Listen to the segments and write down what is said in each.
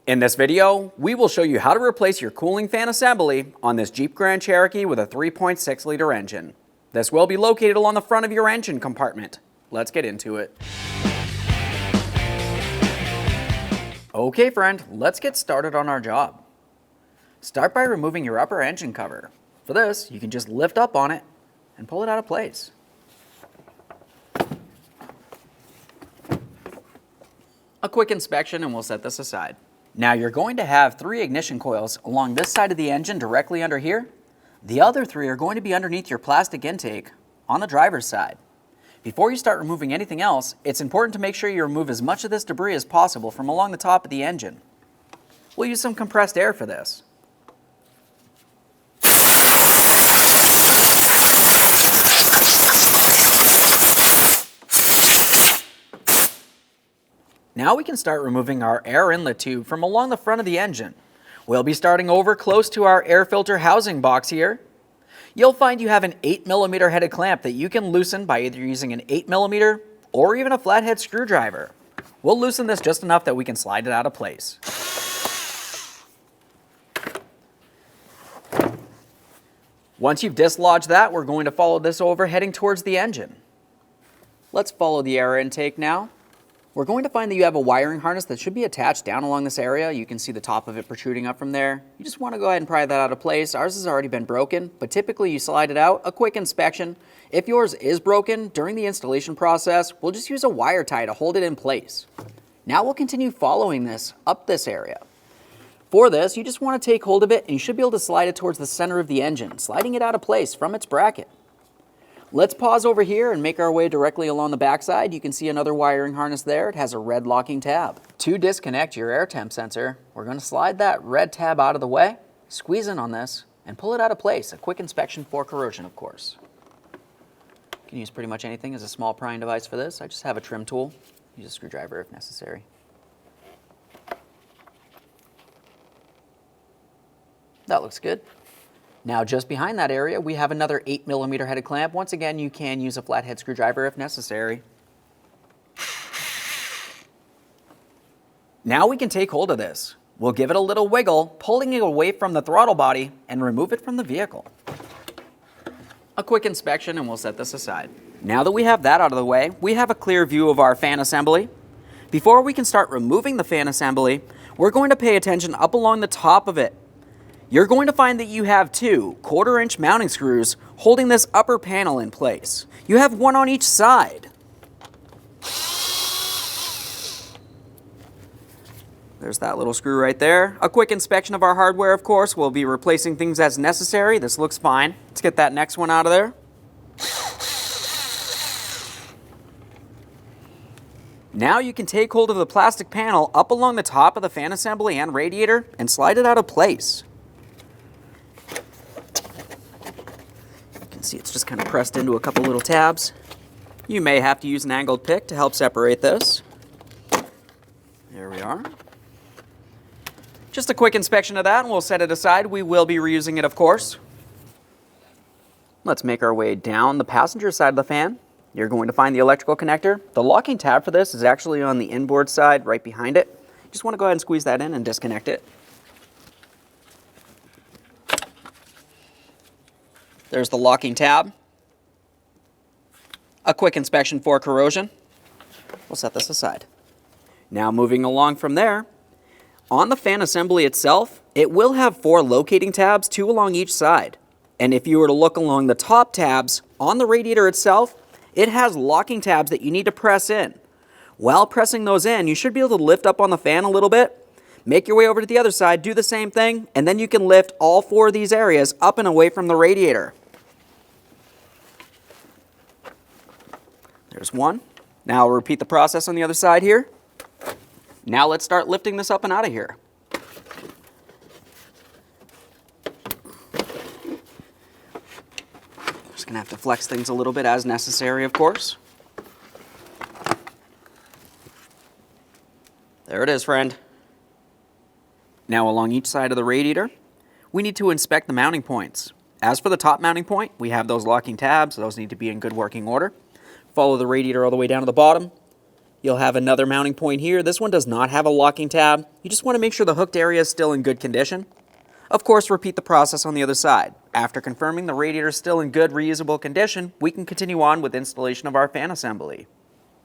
In this video, we will show you how to replace your cooling fan assembly on this Jeep Grand Cherokee with a 3.6 liter engine. This will be located along the front of your engine compartment. Let's get into it. Okay friend, let's get started on our job. Start by removing your upper engine cover. For this, you can just lift up on it and pull it out of place. A quick inspection and we'll set this aside. Now you're going to have 3 ignition coils along this side of the engine directly under here. The other 3 are going to be underneath your plastic intake on the driver's side. Before you start removing anything else, it's important to make sure you remove as much of this debris as possible from along the top of the engine. We'll use some compressed air for this. Now we can start removing our air inlet tube from along the front of the engine. We'll be starting over close to our air filter housing box here. You'll find you have an 8mm headed clamp that you can loosen by either using an 8mm or even a flathead screwdriver. We'll loosen this just enough that we can slide it out of place. Once you've dislodged that, we're going to follow this over heading towards the engine. Let's follow the air intake now. We're going to find that you have a wiring harness that should be attached down along this area. You can see the top of it protruding up from there. You just want to go ahead and pry that out of place. Ours has already been broken, but typically you slide it out. A quick inspection. If yours is broken during the installation process, we'll just use a wire tie to hold it in place. Now we'll continue following this up this area. For this, you just want to take hold of it and you should be able to slide it towards the center of the engine, sliding it out of place from its bracket. Let's pause over here and make our way directly along the backside. You can see another wiring harness there. It has a red locking tab. To disconnect your air temp sensor, we're going to slide that red tab out of the way, squeeze in on this, and pull it out of place. A quick inspection for corrosion, of course. You can use pretty much anything as a small prying device for this. I just have a trim tool. Use a screwdriver if necessary. That looks good. Now just behind that area, we have another 8mm headed clamp. Once again, you can use a flathead screwdriver if necessary. Now we can take hold of this. We'll give it a little wiggle, pulling it away from the throttle body and remove it from the vehicle. A quick inspection and we'll set this aside. Now that we have that out of the way, we have a clear view of our fan assembly. Before we can start removing the fan assembly, we're going to pay attention up along the top of it. You're going to find that you have 2 1/4-inch mounting screws holding this upper panel in place. You have 1 on each side. There's that little screw right there. A quick inspection of our hardware, of course. We'll be replacing things as necessary. This looks fine. Let's get that next one out of there. Now you can take hold of the plastic panel up along the top of the fan assembly and radiator and slide it out of place. See, it's just kind of pressed into a couple little tabs. You may have to use an angled pick to help separate this. There we are. Just a quick inspection of that and we'll set it aside. We will be reusing it, of course. Let's make our way down the passenger side of the fan. You're going to find the electrical connector. The locking tab for this is actually on the inboard side right behind it. You just want to go ahead and squeeze that in and disconnect it. There's the locking tab. A quick inspection for corrosion. We'll set this aside. Now moving along from there, on the fan assembly itself, it will have 4 locating tabs, 2 along each side. And if you were to look along the top tabs on the radiator itself, it has locking tabs that you need to press in. While pressing those in, you should be able to lift up on the fan a little bit. Make your way over to the other side, do the same thing, and then you can lift all 4 of these areas up and away from the radiator. There's one. Now I'll repeat the process on the other side here. Now let's start lifting this up and out of here. Just gonna have to flex things a little bit as necessary, of course. There it is, friend. Now along each side of the radiator, we need to inspect the mounting points. As for the top mounting point, we have those locking tabs. Those need to be in good working order. Follow the radiator all the way down to the bottom. You'll have another mounting point here. This one does not have a locking tab. You just want to make sure the hooked area is still in good condition. Of course, repeat the process on the other side. After confirming the radiator is still in good, reusable condition, we can continue on with installation of our fan assembly.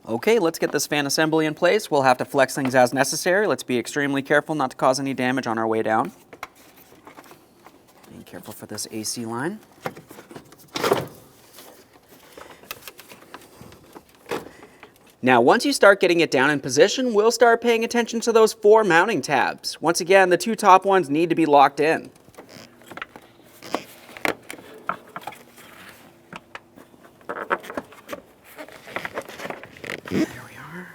Okay, let's get this fan assembly in place. We'll have to flex things as necessary. Let's be extremely careful not to cause any damage on our way down. Being careful for this AC line. Now, once you start getting it down in position, we'll start paying attention to those 4 mounting tabs. Once again, the 2 top ones need to be locked in. There we are.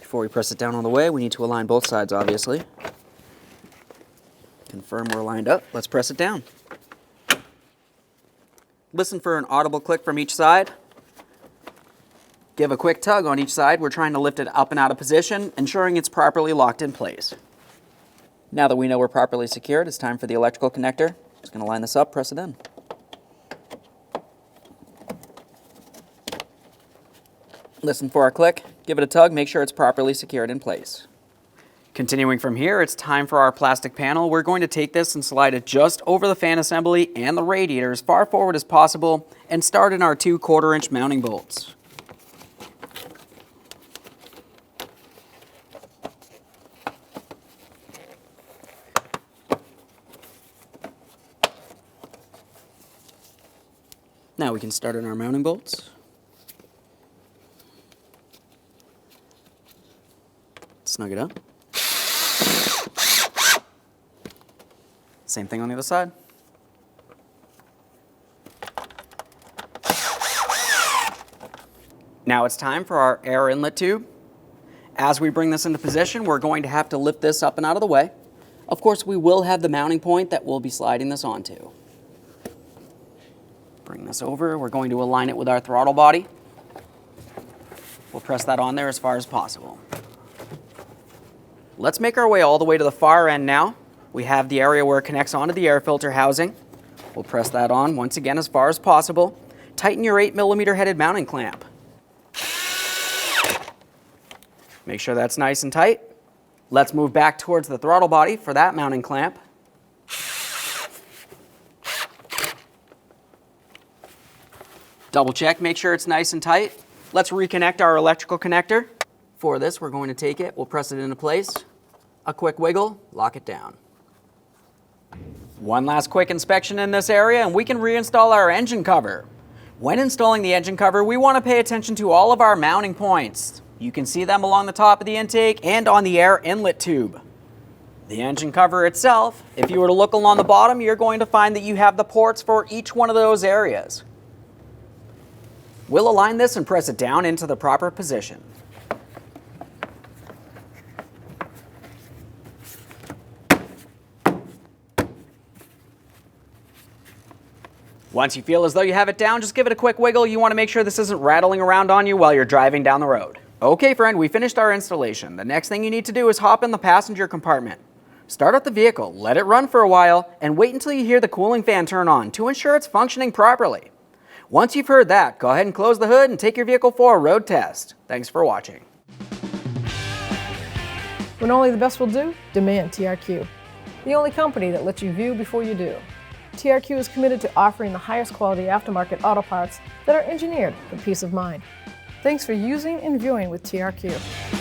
Before we press it down all the way, we need to align both sides, obviously. Confirm we're lined up. Let's press it down. Listen for an audible click from each side. Give a quick tug on each side. We're trying to lift it up and out of position, ensuring it's properly locked in place. Now that we know we're properly secured, it's time for the electrical connector. Just going to line this up, press it in. Listen for our click, give it a tug, make sure it's properly secured in place. Continuing from here, it's time for our plastic panel. We're going to take this and slide it just over the fan assembly and the radiator as far forward as possible and start in our 2 1/4-inch mounting bolts. Now we can start on our mounting bolts. Snug it up. Same thing on the other side. Now it's time for our air inlet tube. As we bring this into position, we're going to have to lift this up and out of the way. Of course, we will have the mounting point that we'll be sliding this onto. Bring this over. We're going to align it with our throttle body. We'll press that on there as far as possible. Let's make our way all the way to the far end now. We have the area where it connects onto the air filter housing. We'll press that on once again as far as possible. Tighten your 8mm headed mounting clamp. Make sure that's nice and tight. Let's move back towards the throttle body for that mounting clamp. Double check, make sure it's nice and tight. Let's reconnect our electrical connector. For this, we're going to take it, we'll press it into place. A quick wiggle, lock it down. One last quick inspection in this area and we can reinstall our engine cover. When installing the engine cover, we want to pay attention to all of our mounting points. You can see them along the top of the intake and on the air inlet tube. The engine cover itself, if you were to look along the bottom, you're going to find that you have the ports for each one of those areas. We'll align this and press it down into the proper position. Once you feel as though you have it down, just give it a quick wiggle. You want to make sure this isn't rattling around on you while you're driving down the road. Okay, friend, we finished our installation. The next thing you need to do is hop in the passenger compartment. Start up the vehicle, let it run for a while, and wait until you hear the cooling fan turn on to ensure it's functioning properly. Once you've heard that, go ahead and close the hood and take your vehicle for a road test. Thanks for watching. When only the best will do, demand TRQ. The only company that lets you view before you do. TRQ is committed to offering the highest quality aftermarket auto parts that are engineered for peace of mind. Thanks for using and viewing with TRQ.